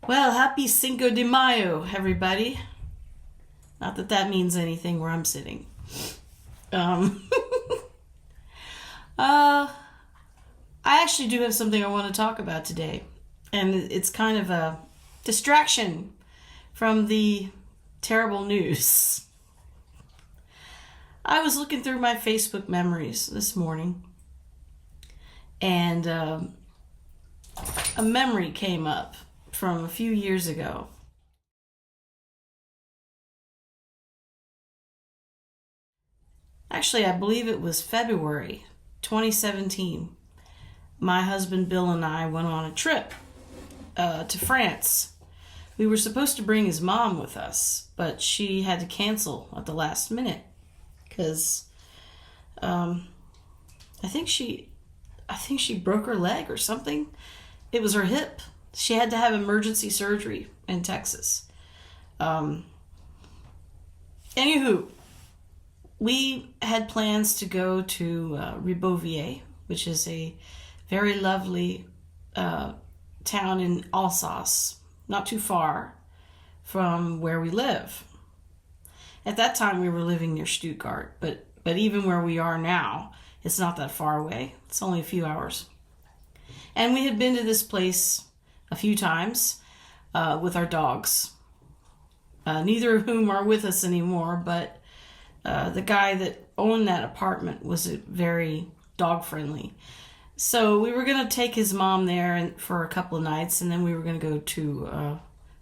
Well, happy Cinco de Mayo, everybody. Not that that means anything where I'm sitting. Um, I actually do have something I want to talk about today, and it's kind of a distraction from the terrible news. I was looking through my Facebook memories this morning, and a memory came up from a few years ago. Actually, I believe it was February 2017. My husband Bill and I went on a trip to France. We were supposed to bring his mom with us, but she had to cancel at the last minute because I think she broke her leg or something. It was her hip. She had to have emergency surgery in Texas. Anywho, we had plans to go to Ribeauvillé, which is a very lovely town in Alsace, not too far from where we live. At that time, we were living near Stuttgart, but even where we are now, it's not that far away. It's only a few hours. And we had been to this place a few times with our dogs, neither of whom are with us anymore, but the guy that owned that apartment was very dog friendly. So we were going to take his mom there for a couple of nights, and then we were going to go to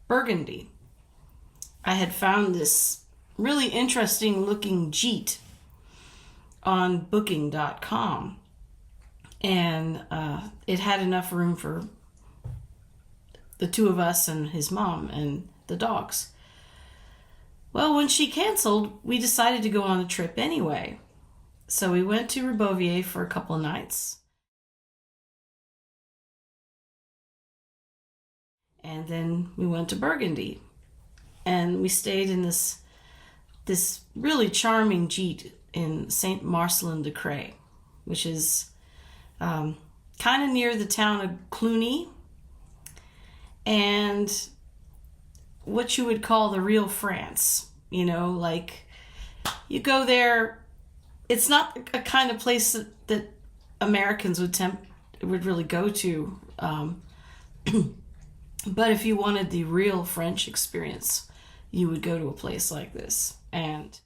Burgundy. I had found this really interesting looking Jeet on booking.com, and it had enough room for the two of us and his mom and the dogs. Well, when she canceled, we decided to go on the trip anyway. So we went to Ribeauvillé for a couple of nights. And then we went to Burgundy. And we stayed in this really charming gîte in Saint-Marcellin-de-Cré, which is kind of near the town of Cluny, and what you would call the real France. You know, like you go there, it's not a kind of place that Americans would really go to. But if you wanted the real French experience, you would go to a place like this. And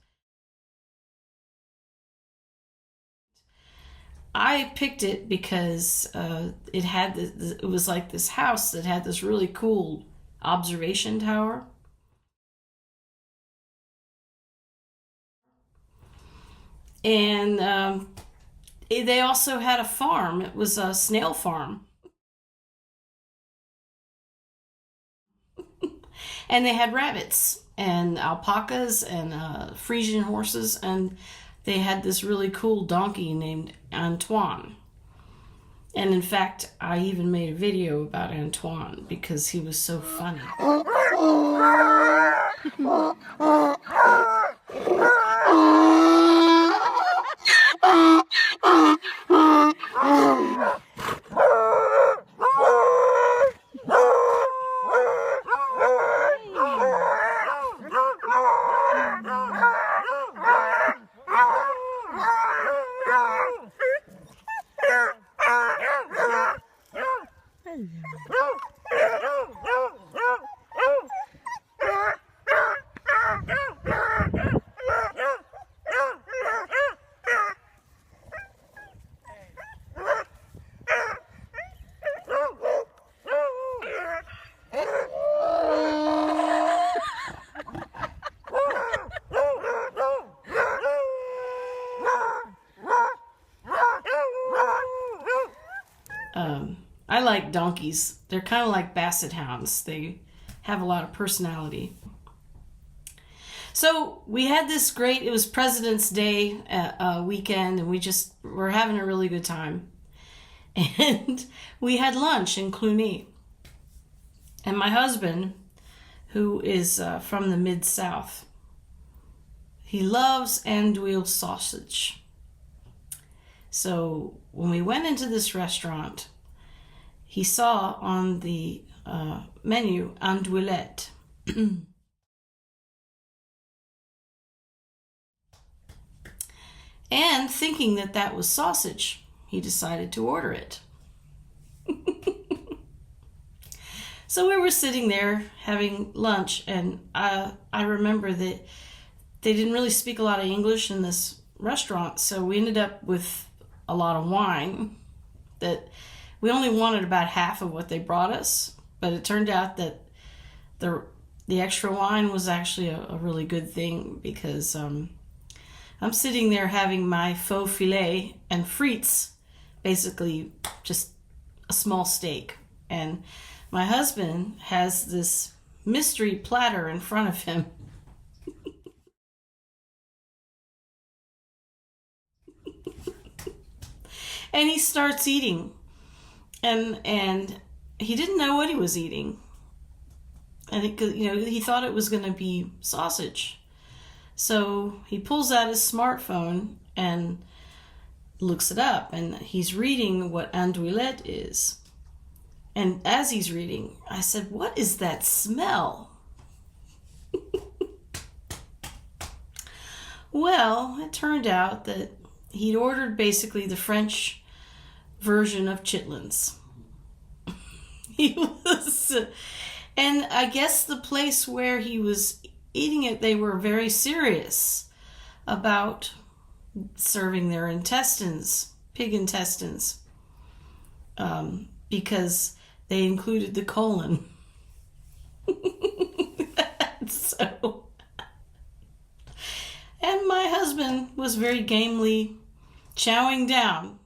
I picked it because it was like this house that had this really cool observation tower. And they also had a farm. It was a snail farm. And they had rabbits and alpacas and Frisian horses, and they had this really cool donkey named Antoine. And in fact, I even made a video about Antoine because he was so funny. I like donkeys. They're kind of like basset hounds. They have a lot of personality. So we had this it was President's Day weekend, and we just were having a really good time. And we had lunch in Cluny. And my husband, who is from the Mid-South, he loves andouille sausage. So when we went into this restaurant, he saw on the menu, andouillette. And thinking that that was sausage, he decided to order it. So we were sitting there having lunch, and I remember that they didn't really speak a lot of English in this restaurant, so we ended up with a lot of wine that we only wanted about half of what they brought us, but it turned out that the extra wine was actually a really good thing, because I'm sitting there having my faux filet and frites, basically just a small steak, and my husband has this mystery platter in front of him. And he starts eating, and he didn't know what he was eating, and he thought it was going to be sausage. So he pulls out his smartphone and looks it up, and he's reading what andouillette is. And as he's reading, I said, "What is that smell?" Well, it turned out that he'd ordered basically the French version of chitlins. And I guess the place where he was eating it, they were very serious about serving their intestines, pig intestines, because they included the colon. So, and my husband was very gamely chowing down.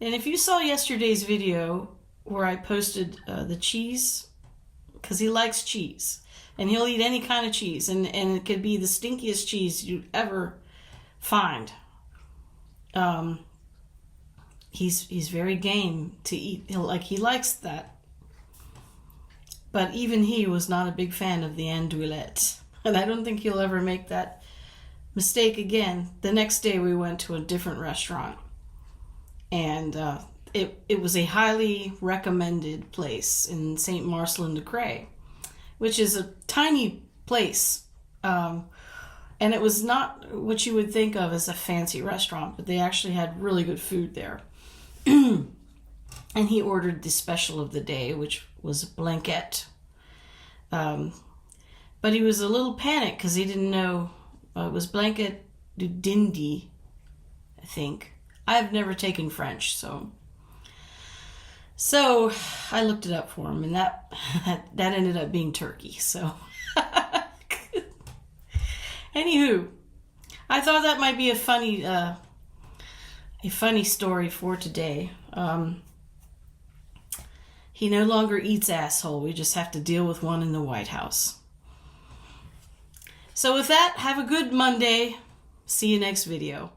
And if you saw yesterday's video where I posted the cheese, because he likes cheese, and he'll eat any kind of cheese, and it could be the stinkiest cheese you'd ever find. He's very game to eat. He likes that. But even he was not a big fan of the andouillette, and I don't think he'll ever make that mistake again. The next day we went to a different restaurant, and it was a highly recommended place in St. Marcelin-de-Cray, which is a tiny place, and it was not what you would think of as a fancy restaurant, but they actually had really good food there. And he ordered the special of the day, which was blanquette. But he was a little panicked because he didn't know it was blanquette du dindi, I think. I've never taken French, so I looked it up for him, and that ended up being turkey. So, anywho, I thought that might be a funny story for today. He no longer eats asshole. We just have to deal with one in the White House. So with that, have a good Monday. See you next video.